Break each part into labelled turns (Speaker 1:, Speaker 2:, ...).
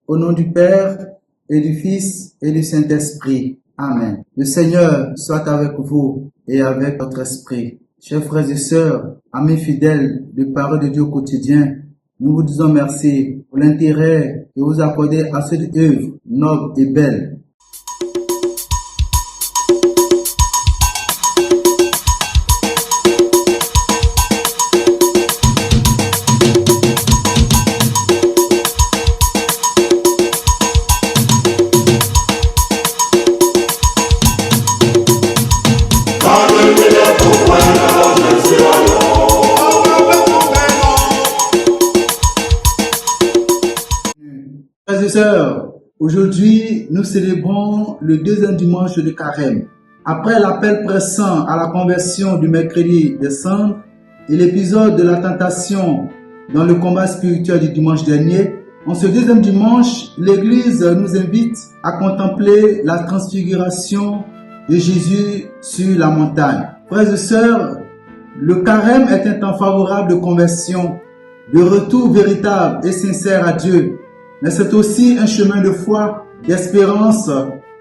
Speaker 1: Au nom du Père et du Fils et du Saint-Esprit. Amen. Le Seigneur soit avec vous et avec votre esprit. Chers frères et sœurs, amis fidèles de Parole de Dieu au quotidien, nous vous disons merci pour l'intérêt que vous accordez à cette œuvre noble et belle. Frères et sœurs, aujourd'hui nous célébrons le deuxième dimanche de Carême. Après l'appel pressant à la conversion du mercredi des Cendres et l'épisode de la tentation dans le combat spirituel du dimanche dernier, en ce deuxième dimanche, l'Église nous invite à contempler la transfiguration de Jésus sur la montagne. Frères et sœurs, le Carême est un temps favorable de conversion, de retour véritable et sincère à Dieu. Mais c'est aussi un chemin de foi, d'espérance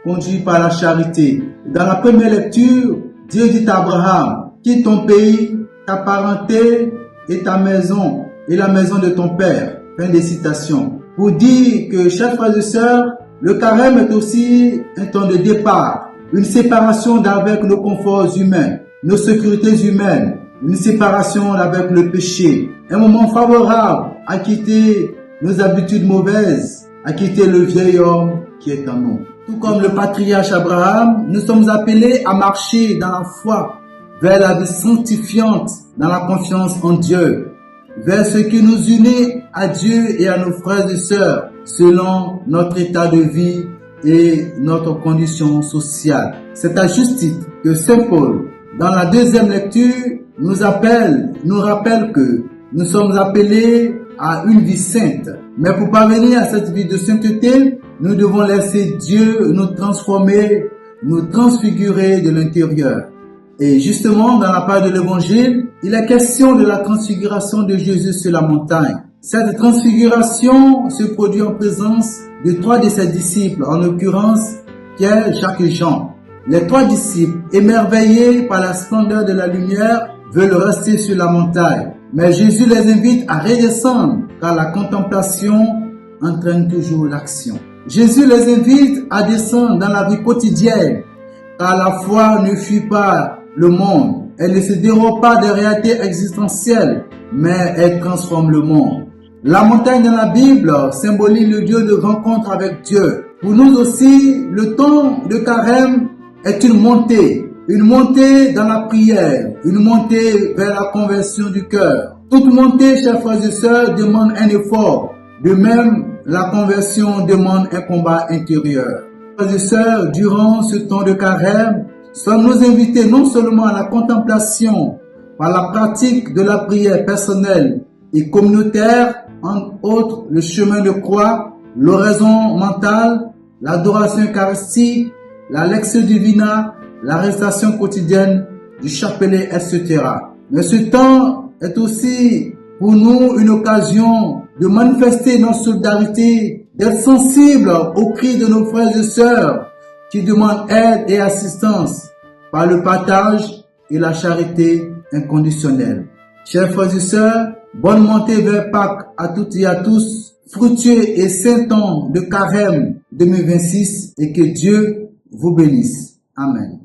Speaker 1: conduit par la charité. Dans la première lecture, Dieu dit à Abraham, quitte ton pays, ta parenté et ta maison et la maison de ton père. Fin de citation. Pour dire que, chers frères et sœurs, le carême est aussi un temps de départ, une séparation d'avec nos conforts humains, nos sécurités humaines, une séparation avec le péché, un moment favorable à quitter nos habitudes mauvaises, à quitter le vieil homme qui est en nous. Tout comme le patriarche Abraham, nous sommes appelés à marcher dans la foi, vers la vie sanctifiante, dans la confiance en Dieu, vers ce qui nous unit à Dieu et à nos frères et sœurs, selon notre état de vie et notre condition sociale. C'est à juste titre que Saint Paul, dans la deuxième lecture, nous rappelle que nous sommes appelés à une vie sainte. Mais pour parvenir à cette vie de sainteté, nous devons laisser Dieu nous transformer, nous transfigurer de l'intérieur. Et justement, dans la part de l'Évangile, il est question de la transfiguration de Jésus sur la montagne. Cette transfiguration se produit en présence de 3 de ses disciples, en l'occurrence Pierre, Jacques et Jean. Les 3 disciples, émerveillés par la splendeur de la lumière, veulent rester sur la montagne. Mais Jésus les invite à redescendre, car la contemplation entraîne toujours l'action. Jésus les invite à descendre dans la vie quotidienne, car la foi ne fuit pas le monde. Elle ne se dérobe pas des réalités existentielles, mais elle transforme le monde. La montagne dans la Bible symbolise le lieu de rencontre avec Dieu. Pour nous aussi, le temps de carême est une montée dans la prière, une montée vers la conversion du cœur. Toute montée, chers frères et sœurs, demande un effort. De même, la conversion demande un combat intérieur. Frères et sœurs, durant ce temps de carême, sommes-nous invités non seulement à la contemplation, par la pratique de la prière personnelle et communautaire, entre autres le chemin de croix, l'oraison mentale, l'adoration eucharistique, la lectio divina, la récitation quotidienne du chapelet, etc. Mais ce temps est aussi pour nous une occasion de manifester notre solidarité, d'être sensibles aux cris de nos frères et sœurs qui demandent aide et assistance par le partage et la charité inconditionnelle. Chers frères et sœurs, bonne montée vers Pâques à toutes et à tous, fructueux et saint temps de carême 2026 et que Dieu vous bénisse. Amen.